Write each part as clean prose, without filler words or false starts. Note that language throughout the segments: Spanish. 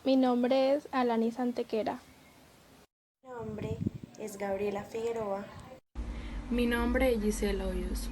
Mi nombre es Alani Santequera. Mi nombre es Gabriela Figueroa. Mi nombre es Gisela Hoyos.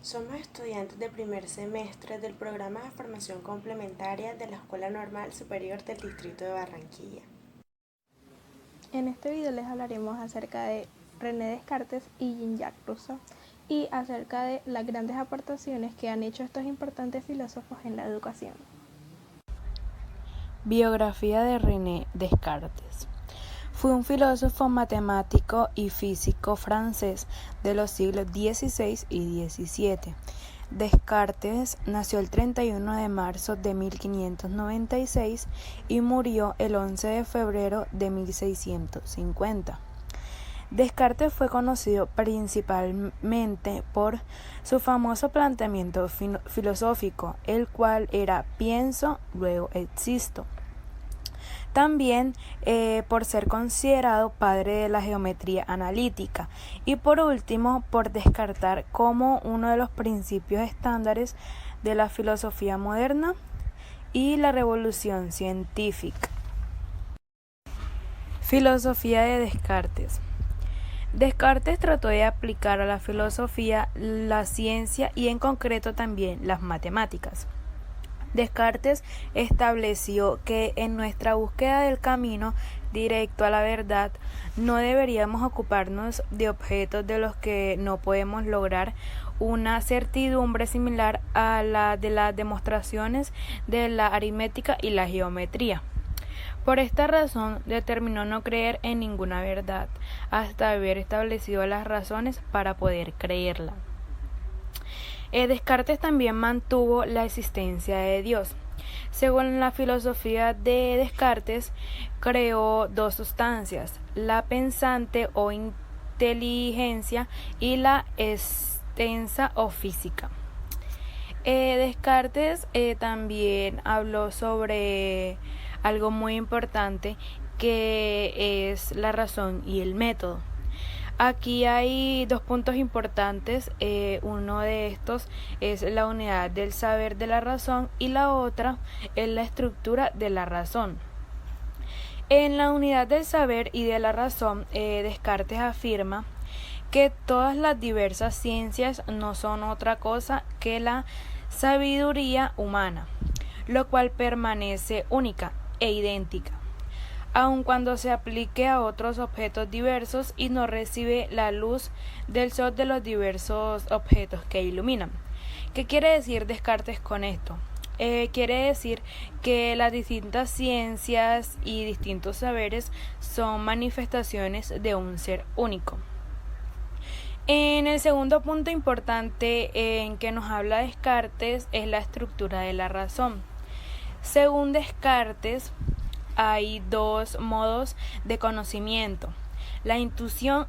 Somos estudiantes de primer semestre del programa de formación complementaria de la Escuela Normal Superior del Distrito de Barranquilla. En este video les hablaremos acerca de René Descartes y Jean-Jacques Rousseau y acerca de las grandes aportaciones que han hecho estos importantes filósofos en la educación. Biografía de René Descartes. Fue un filósofo, matemático y físico francés de los siglos XVI y XVII. Descartes nació el 31 de marzo de 1596 y murió el 11 de febrero de 1650. Descartes fue conocido principalmente por su famoso planteamiento filosófico, el cual era pienso, luego existo. También por ser considerado padre de la geometría analítica y por último por descartar como uno de los principios estándares de la filosofía moderna y la revolución científica. Filosofía de Descartes. Descartes trató de aplicar a la filosofía la ciencia y en concreto también las matemáticas. Descartes estableció que en nuestra búsqueda del camino directo a la verdad no deberíamos ocuparnos de objetos de los que no podemos lograr una certidumbre similar a la de las demostraciones de la aritmética y la geometría. Por esta razón determinó no creer en ninguna verdad hasta haber establecido las razones para poder creerla. Descartes también mantuvo la existencia de Dios. Según la filosofía de Descartes, creó dos sustancias, la pensante o inteligencia y la extensa o física. Descartes también habló sobre algo muy importante que es la razón y el método. Aquí hay dos puntos importantes, uno de estos es la unidad del saber de la razón y la otra es la estructura de la razón. En la unidad del saber y de la razón, Descartes afirma que todas las diversas ciencias no son otra cosa que la sabiduría humana, lo cual permanece única e idéntica, aun cuando se aplique a otros objetos diversos y no recibe la luz del sol de los diversos objetos que iluminan. ¿Qué quiere decir Descartes con esto? Quiere decir que las distintas ciencias y distintos saberes son manifestaciones de un ser único. En el segundo punto importante en que nos habla Descartes es la estructura de la razón. Según Descartes, hay dos modos de conocimiento, la intuición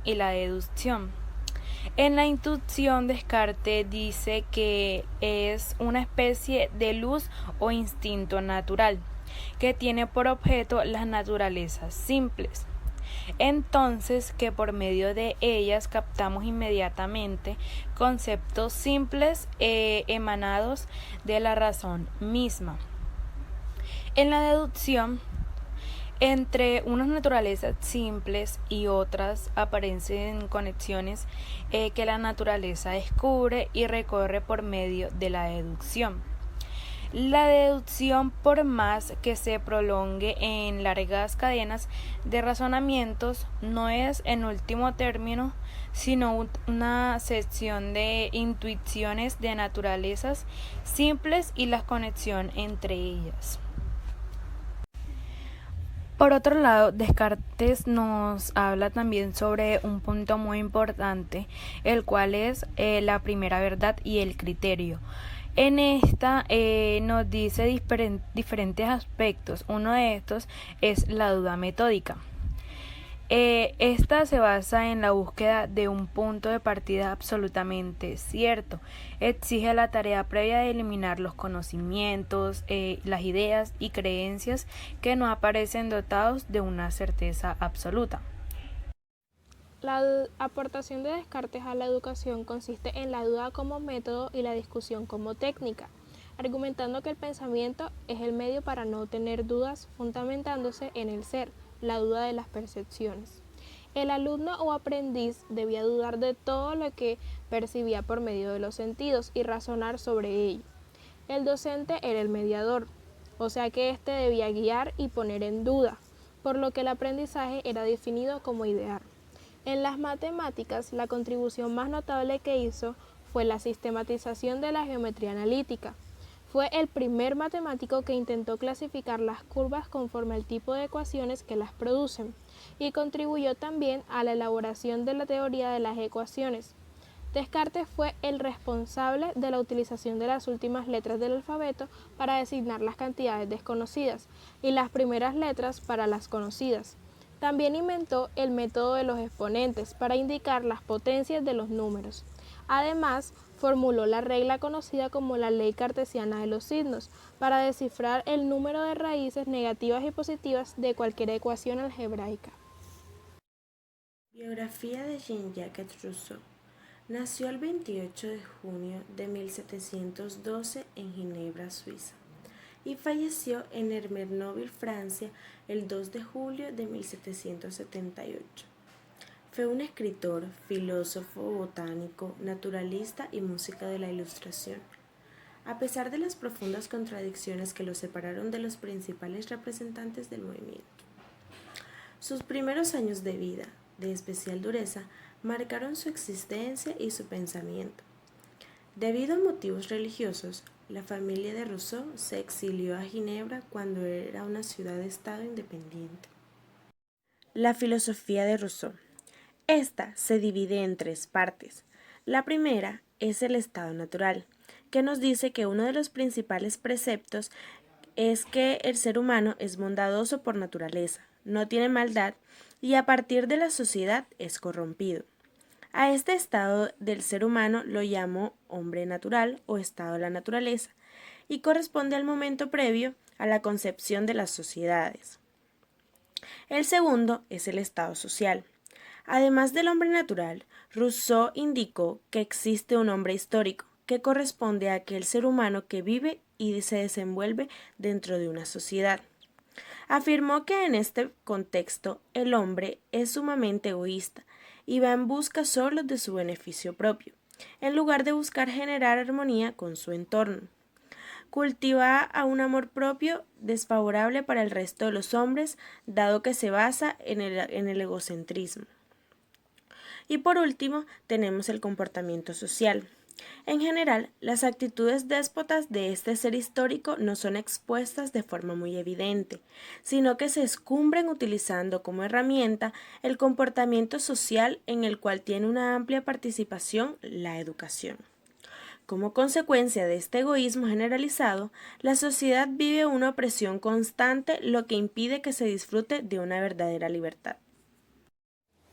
y la deducción. En la intuición, Descartes dice que es una especie de luz o instinto natural que tiene por objeto las naturalezas simples. Entonces, que por medio de ellas captamos inmediatamente conceptos simples emanados de la razón misma. En la deducción, entre unas naturalezas simples y otras aparecen conexiones que la naturaleza descubre y recorre por medio de la deducción. La deducción, por más que se prolongue en largas cadenas de razonamientos, no es en último término sino una sección de intuiciones de naturalezas simples y la conexión entre ellas. Por otro lado, Descartes nos habla también sobre un punto muy importante, el cual es la primera verdad y el criterio. En esta nos dice diferentes aspectos. Uno de estos es la duda metódica. Esta se basa en la búsqueda de un punto de partida absolutamente cierto. Exige la tarea previa de eliminar los conocimientos, las ideas y creencias que no aparecen dotados de una certeza absoluta. La aportación de Descartes a la educación consiste en la duda como método y la discusión como técnica. argumentando que el pensamiento es el medio para no tener dudas, fundamentándose en el ser, la duda de las percepciones. El alumno o aprendiz debía dudar de todo lo que percibía por medio de los sentidos y razonar sobre ello. El docente era el mediador, o sea que éste debía guiar y poner en duda, por lo que el aprendizaje era definido como idear. En las matemáticas, la contribución más notable que hizo fue la sistematización de la geometría analítica. Fue el primer matemático que intentó clasificar las curvas conforme al tipo de ecuaciones que las producen y contribuyó también a la elaboración de la teoría de las ecuaciones. Descartes fue el responsable de la utilización de las últimas letras del alfabeto para designar las cantidades desconocidas y las primeras letras para las conocidas. También inventó el método de los exponentes para indicar las potencias de los números. Además, formuló la regla conocida como la ley cartesiana de los signos para descifrar el número de raíces negativas y positivas de cualquier ecuación algebraica. Biografía de Jean-Jacques Rousseau. Nació el 28 de junio de 1712 en Ginebra, Suiza, y falleció en Hermenonville, Francia, el 2 de julio de 1778. Fue un escritor, filósofo, botánico, naturalista y músico de la Ilustración. A pesar de las profundas contradicciones que lo separaron de los principales representantes del movimiento, sus primeros años de vida, de especial dureza, marcaron su existencia y su pensamiento. Debido a motivos religiosos, la familia de Rousseau se exilió a Ginebra cuando era una ciudad-estado independiente. La filosofía de Rousseau. Esta se divide en tres partes. La primera es el estado natural, que nos dice que uno de los principales preceptos es que el ser humano es bondadoso por naturaleza, no tiene maldad y a partir de la sociedad es corrompido. A este estado del ser humano lo llamó hombre natural o estado de la naturaleza y corresponde al momento previo a la concepción de las sociedades. El segundo es el estado social. Además del hombre natural, Rousseau indicó que existe un hombre histórico, que corresponde a aquel ser humano que vive y se desenvuelve dentro de una sociedad. Afirmó que en este contexto el hombre es sumamente egoísta y va en busca solo de su beneficio propio, en lugar de buscar generar armonía con su entorno. Cultiva a un amor propio desfavorable para el resto de los hombres, dado que se basa en el egocentrismo. Y por último, tenemos el comportamiento social. En general, las actitudes déspotas de este ser histórico no son expuestas de forma muy evidente, sino que se escumbren utilizando como herramienta el comportamiento social en el cual tiene una amplia participación la educación. Como consecuencia de este egoísmo generalizado, la sociedad vive una opresión constante, lo que impide que se disfrute de una verdadera libertad.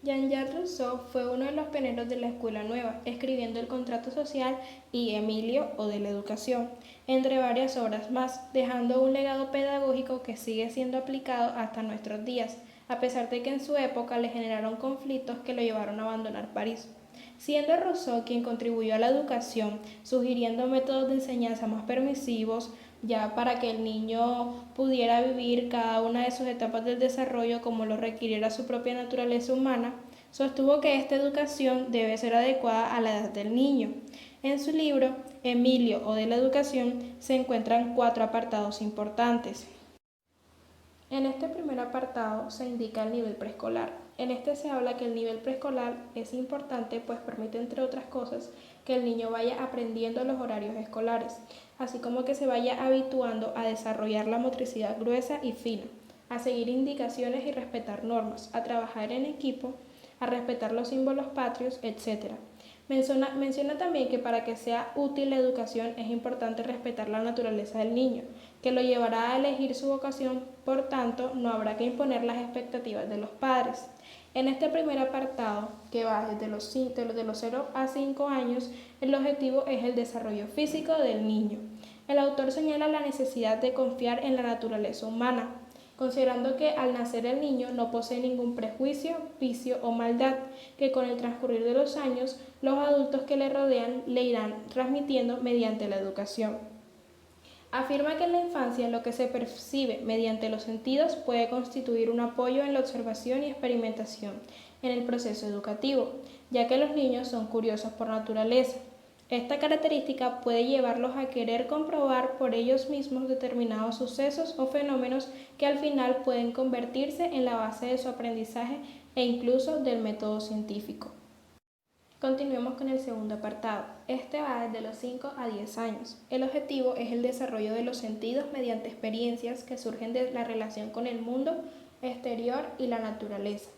Jean-Jacques Rousseau fue uno de los pioneros de la Escuela Nueva, escribiendo El contrato social y Emilio o de la educación, entre varias obras más, dejando un legado pedagógico que sigue siendo aplicado hasta nuestros días, a pesar de que en su época le generaron conflictos que lo llevaron a abandonar París. Siendo Rousseau quien contribuyó a la educación, sugiriendo métodos de enseñanza más permisivos, ya para que el niño pudiera vivir cada una de sus etapas del desarrollo como lo requiriera su propia naturaleza humana, sostuvo que esta educación debe ser adecuada a la edad del niño. En su libro, Emilio o de la educación, se encuentran 4 apartados importantes. En este primer apartado se indica el nivel preescolar. En este se habla que el nivel preescolar es importante pues permite, entre otras cosas, que el niño vaya aprendiendo los horarios escolares, así como que se vaya habituando a desarrollar la motricidad gruesa y fina, a seguir indicaciones y respetar normas, a trabajar en equipo, a respetar los símbolos patrios, etc. Menciona también que para que sea útil la educación es importante respetar la naturaleza del niño, que lo llevará a elegir su vocación, por tanto, no habrá que imponer las expectativas de los padres. En este primer apartado, que va desde los 0 a 5 años, el objetivo es el desarrollo físico del niño. El autor señala la necesidad de confiar en la naturaleza humana, considerando que al nacer el niño no posee ningún prejuicio, vicio o maldad, que con el transcurrir de los años los adultos que le rodean le irán transmitiendo mediante la educación. Afirma que en la infancia lo que se percibe mediante los sentidos puede constituir un apoyo en la observación y experimentación en el proceso educativo, ya que los niños son curiosos por naturaleza. Esta característica puede llevarlos a querer comprobar por ellos mismos determinados sucesos o fenómenos que al final pueden convertirse en la base de su aprendizaje e incluso del método científico. Continuemos con el segundo apartado. Este va desde los 5 a 10 años. El objetivo es el desarrollo de los sentidos mediante experiencias que surgen de la relación con el mundo exterior y la naturaleza.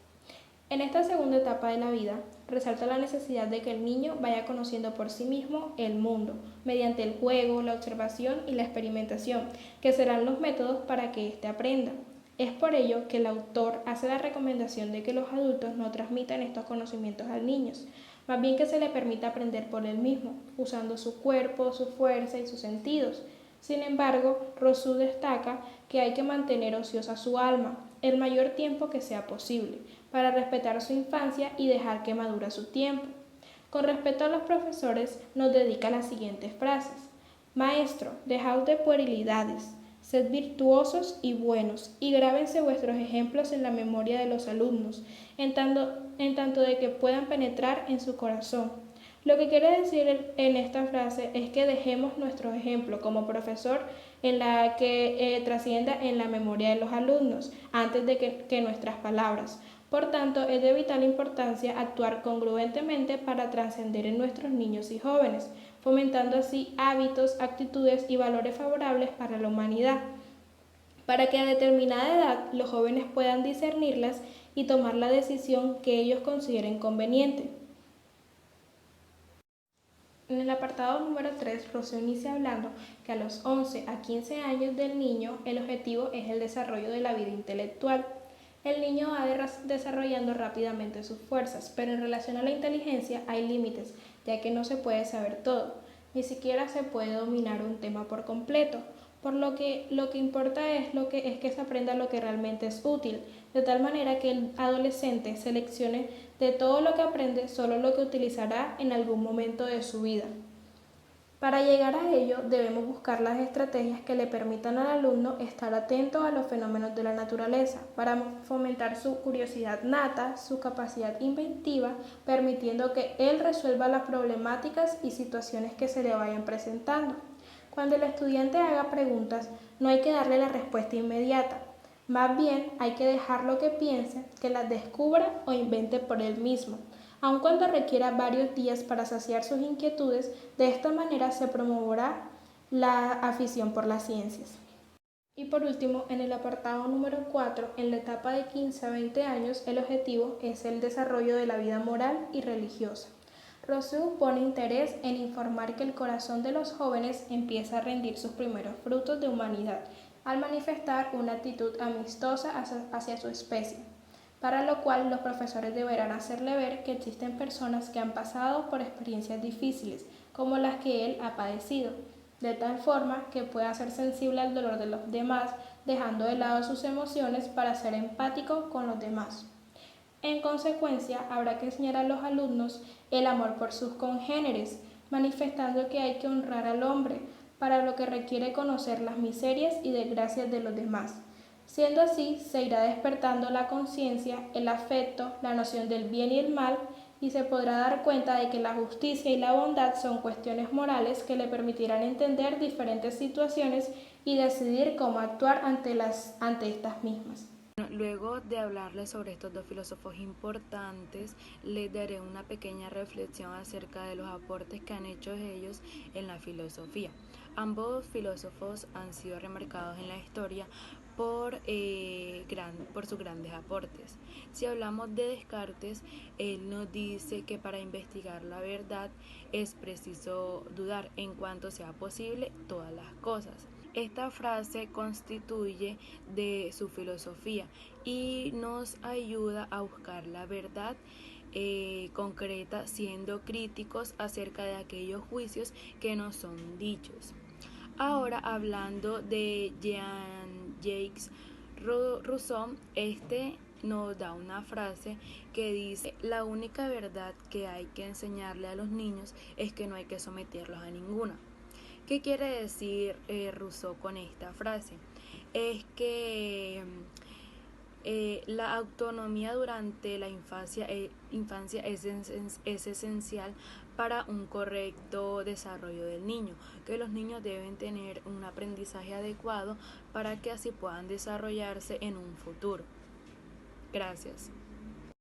En esta segunda etapa de la vida, resalta la necesidad de que el niño vaya conociendo por sí mismo el mundo, mediante el juego, la observación y la experimentación, que serán los métodos para que éste aprenda. Es por ello que el autor hace la recomendación de que los adultos no transmitan estos conocimientos a los niños, más bien que se le permita aprender por él mismo, usando su cuerpo, su fuerza y sus sentidos. Sin embargo, Rousseau destaca que hay que mantener ociosa su alma el mayor tiempo que sea posible, para respetar su infancia y dejar que madure su tiempo. Con respecto a los profesores, nos dedica las siguientes frases. Maestro, dejaos de puerilidades, sed virtuosos y buenos, y grábense vuestros ejemplos en la memoria de los alumnos, en tanto de que puedan penetrar en su corazón. Lo que quiere decir en esta frase es que dejemos nuestro ejemplo como profesor en la que trascienda en la memoria de los alumnos antes de que nuestras palabras. Por tanto, es de vital importancia actuar congruentemente para trascender en nuestros niños y jóvenes, fomentando así hábitos, actitudes y valores favorables para la humanidad, para que a determinada edad los jóvenes puedan discernirlas y tomar la decisión que ellos consideren conveniente. En el apartado número 3, Rousseau inicia hablando que a los 11 a 15 años del niño el objetivo es el desarrollo de la vida intelectual. El niño va desarrollando rápidamente sus fuerzas, pero en relación a la inteligencia hay límites, ya que no se puede saber todo, ni siquiera se puede dominar un tema por completo, por lo que importa es que se aprenda lo que realmente es útil, de tal manera que el adolescente seleccione de todo lo que aprende solo lo que utilizará en algún momento de su vida. Para llegar a ello, debemos buscar las estrategias que le permitan al alumno estar atento a los fenómenos de la naturaleza, para fomentar su curiosidad nata, su capacidad inventiva, permitiendo que él resuelva las problemáticas y situaciones que se le vayan presentando. Cuando el estudiante haga preguntas, no hay que darle la respuesta inmediata. Más bien, hay que dejarlo que piense, que las descubra o invente por él mismo, aun cuando requiera varios días para saciar sus inquietudes. De esta manera se promoverá la afición por las ciencias. Y por último, en el apartado número 4, en la etapa de 15 a 20 años, el objetivo es el desarrollo de la vida moral y religiosa. Rousseau pone interés en informar que el corazón de los jóvenes empieza a rendir sus primeros frutos de humanidad, al manifestar una actitud amistosa hacia su especie, para lo cual los profesores deberán hacerle ver que existen personas que han pasado por experiencias difíciles, como las que él ha padecido, de tal forma que pueda ser sensible al dolor de los demás, dejando de lado sus emociones para ser empático con los demás. En consecuencia, habrá que enseñar a los alumnos el amor por sus congéneres, manifestando que hay que honrar al hombre, para lo que requiere conocer las miserias y desgracias de los demás. Siendo así, se irá despertando la conciencia, el afecto, la noción del bien y el mal, y se podrá dar cuenta de que la justicia y la bondad son cuestiones morales que le permitirán entender diferentes situaciones y decidir cómo actuar ante estas mismas. Luego de hablarles sobre estos dos filósofos importantes, les daré una pequeña reflexión acerca de los aportes que han hecho ellos en la filosofía. Ambos filósofos han sido remarcados en la historia por sus grandes aportes. Si hablamos de Descartes, él nos dice que para investigar la verdad es preciso dudar en cuanto sea posible todas las cosas. Esta frase constituye de su filosofía y nos ayuda a buscar la verdad concreta, siendo críticos acerca de aquellos juicios que nos son dichos. Ahora, hablando de Jean-Jacques Rousseau, nos da una frase que dice: la única verdad que hay que enseñarle a los niños es que no hay que someterlos a ninguna. ¿Qué quiere decir Rousseau con esta frase? Es que la autonomía durante la infancia es esencial para un correcto desarrollo del niño, que los niños deben tener un aprendizaje adecuado para que así puedan desarrollarse en un futuro. Gracias.